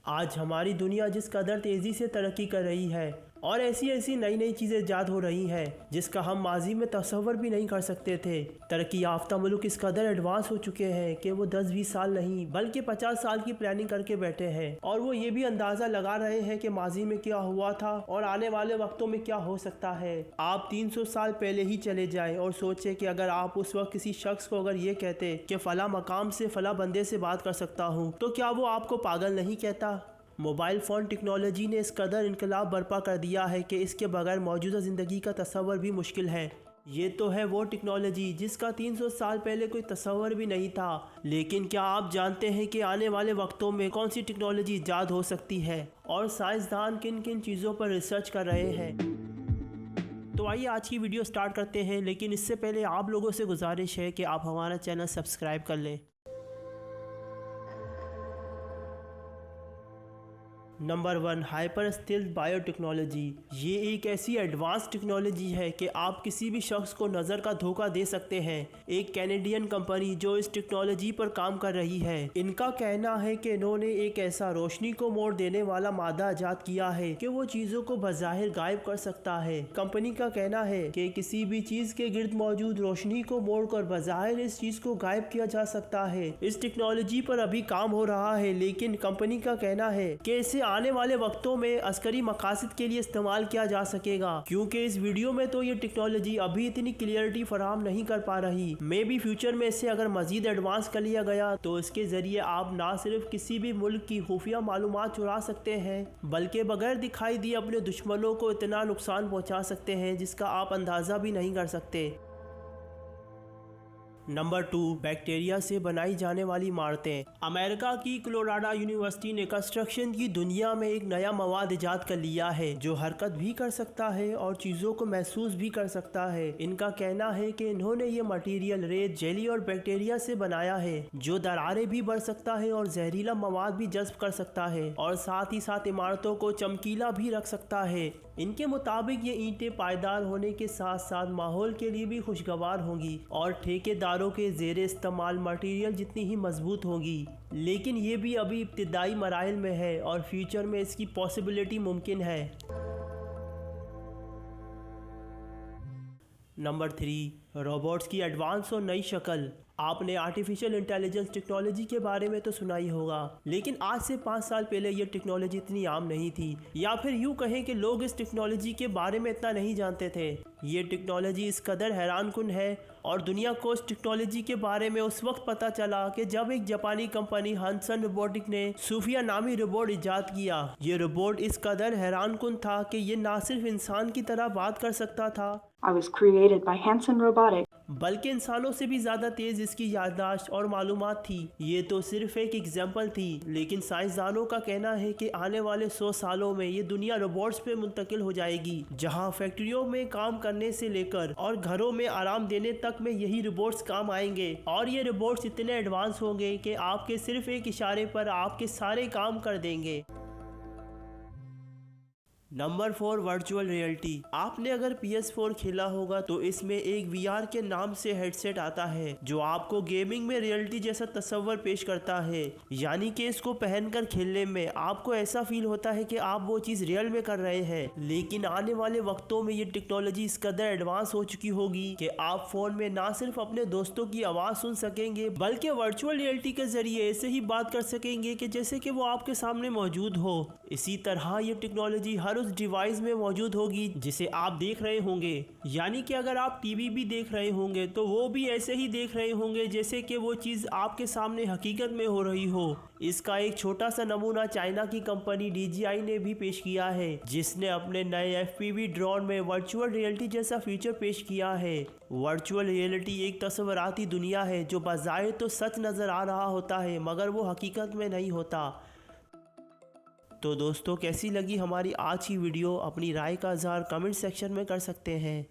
आज हमारी दुनिया जिस कदर तेज़ी से तरक्की कर रही है और ऐसी ऐसी नई नई चीज़ें ईजाद हो रही हैं जिसका हम माजी में तसव्वुर भी नहीं कर सकते थे। तरक्की याफ्ता मुल्क इस कदर एडवांस हो चुके हैं कि वो 10-20 साल नहीं बल्कि 50 साल की प्लानिंग करके बैठे हैं और वो ये भी अंदाज़ा लगा रहे हैं कि माजी में क्या हुआ था और आने वाले वक्तों में क्या हो सकता है। आप 300 साल पहले ही चले जाएं और सोचें कि अगर आप उस वक्त किसी शख्स को अगर ये कहते कि फ़ला मकाम से फ़ला बंदे से बात कर सकता हूँ तो क्या वो आपको पागल नहीं कहता। मोबाइल फ़ोन टेक्नोलॉजी ने इस कदर इनकलाब बर्पा कर दिया है कि इसके बगैर मौजूदा ज़िंदगी का तसव्वुर भी मुश्किल है। ये तो है वो टेक्नोलॉजी जिसका 300 साल पहले कोई तसव्वुर भी नहीं था। लेकिन क्या आप जानते हैं कि आने वाले वक्तों में कौन सी टेक्नोलॉजी ईजाद हो सकती है और साइंसदान किन किन चीज़ों पर रिसर्च कर रहे हैं। तो आइए आज की वीडियो स्टार्ट करते हैं, लेकिन इससे पहले आप लोगों से गुजारिश है कि आप हमारा चैनल सब्सक्राइब कर लें। Number 1, hyper stealth biotechnology. ये एक ऐसी एडवांस टेक्नोलॉजी है कि आप किसी भी शख्स को नज़र का धोखा दे सकते हैं। एक कैनेडियन कंपनी जो इस टेक्नोलॉजी पर काम कर रही है, इनका कहना है कि इन्होंने एक ऐसा रोशनी को मोड़ देने वाला मादा ईजाद किया है कि वो चीज़ों को बज़ाहिर गायब कर सकता है। कंपनी का कहना है कि किसी भी चीज़ के गिर्द मौजूद रोशनी को मोड़कर बज़ाहिर इस चीज़ को गायब किया जा सकता है। इस टेक्नोलॉजी पर अभी काम हो रहा है, लेकिन कंपनी का कहना है कि इसे आने वाले वक्तों में अस्करी मकासद के लिए इस्तेमाल किया जा सकेगा। क्योंकि इस वीडियो में तो ये टेक्नोलॉजी अभी इतनी क्लियरिटी फराहम नहीं कर पा रही। मे बी फ्यूचर में इसे अगर मजीद एडवांस कर लिया गया तो इसके जरिए आप ना सिर्फ किसी भी मुल्क की खुफिया मालूमात चुरा सकते हैं बल्कि बगैर दिखाई दिए अपने दुश्मनों को इतना नुकसान पहुंचा सकते हैं जिसका आप अंदाज़ा भी नहीं कर सकते। नंबर 2, बैक्टीरिया से बनाई जाने वाली इमारतें। अमेरिका की कोलोराडो यूनिवर्सिटी ने कंस्ट्रक्शन की दुनिया में एक नया मवाद ईजाद कर लिया है जो हरकत भी कर सकता है और चीज़ों को महसूस भी कर सकता है। इनका कहना है कि इन्होंने ये मटेरियल रेत, जेली और बैक्टीरिया से बनाया है जो दरारें भी बढ़ सकता है और जहरीला मवाद भी जज्ब कर सकता है और साथ ही साथ इमारतों को चमकीला भी रख सकता है। इनके मुताबिक ये ईंटें पायदार होने के साथ साथ माहौल के लिए भी खुशगवार होंगी और ठेकेदारों के ज़ेरे इस्तेमाल मटेरियल जितनी ही मजबूत होंगी। लेकिन ये भी अभी इब्तिदाई मराहिल में है और फ्यूचर में इसकी पॉसिबिलिटी मुमकिन है। नंबर 3, रोबोट्स की एडवांस और नई शक्ल। आपने आर्टिफिशियल इंटेलिजेंस टेक्नोलॉजी के बारे में तो सुना ही होगा, लेकिन आज से 5 साल पहले ये टेक्नोलॉजी इतनी आम नहीं थी, या फिर यूँ कहें कि लोग इस टेक्नोलॉजी के बारे में इतना नहीं जानते थे। ये टेक्नोलॉजी इस कदर हैरानकुन है और दुनिया को इस टेक्नोलॉजी के बारे में उस वक्त पता चला कि जब एक जापानी कंपनी हंसन रोबोटिक ने सूफिया नामी रोबोट ईजाद किया। ये रोबोट इस कदर हैरानकुन था कि ये ना सिर्फ इंसान की तरह बात कर सकता था, I was created by Hanson Robotics. बल्कि इंसानों से भी ज़्यादा तेज़ इसकी याददाश्त और मालूमात थी। ये तो सिर्फ एक एग्जाम्पल थी, लेकिन साइंसदानों का कहना है कि आने वाले 100 सालों में ये दुनिया रोबोट्स पे मुंतकिल हो जाएगी, जहां फैक्ट्रियों में काम करने से लेकर और घरों में आराम देने तक में यही रोबोट्स काम आएंगे। और ये रोबोट्स इतने एडवांस होंगे कि आपके सिर्फ एक इशारे पर आपके सारे काम कर देंगे। Number 4, virtual reality. आपने अगर PS4 खेला होगा तो इसमें एक VR के नाम से हेडसेट आता है जो आपको गेमिंग में रियलिटी जैसा तस्वर पेश करता है। यानी कि इसको पहनकर खेलने में आपको ऐसा फील होता है कि आप वो चीज़ रियल में कर रहे हैं। लेकिन आने वाले वक्तों में ये टेक्नोलॉजी इस कदर एडवांस हो चुकी होगी कि आप फ़ोन में ना सिर्फ अपने दोस्तों की आवाज़ सुन सकेंगे बल्कि वर्चुअल रियलिटी के ज़रिए ऐसे ही बात कर सकेंगे कि जैसे कि वो आपके सामने मौजूद हो। इसी तरह ये टेक्नोलॉजी हर उस डिवाइस में मौजूद होगी जिसे आप देख रहे होंगे। यानी कि अगर आप टीवी भी देख रहे होंगे तो वो भी ऐसे ही देख रहे होंगे जैसे कि वो चीज़ आपके सामने हकीकत में हो रही हो। इसका एक छोटा सा नमूना चाइना की कंपनी DJI ने भी पेश किया है, जिसने अपने नए FPV ड्रोन में वर्चुअल रियलिटी जैसा फीचर पेश किया है। वर्चुअल रियलिटी एक तस्वराती दुनिया है जो बाज़ाहिर तो सच नज़र आ रहा होता है मगर वो हकीकत में नहीं होता। तो दोस्तों, कैसी लगी हमारी आज की वीडियो? अपनी राय का इज़हार कमेंट सेक्शन में कर सकते हैं।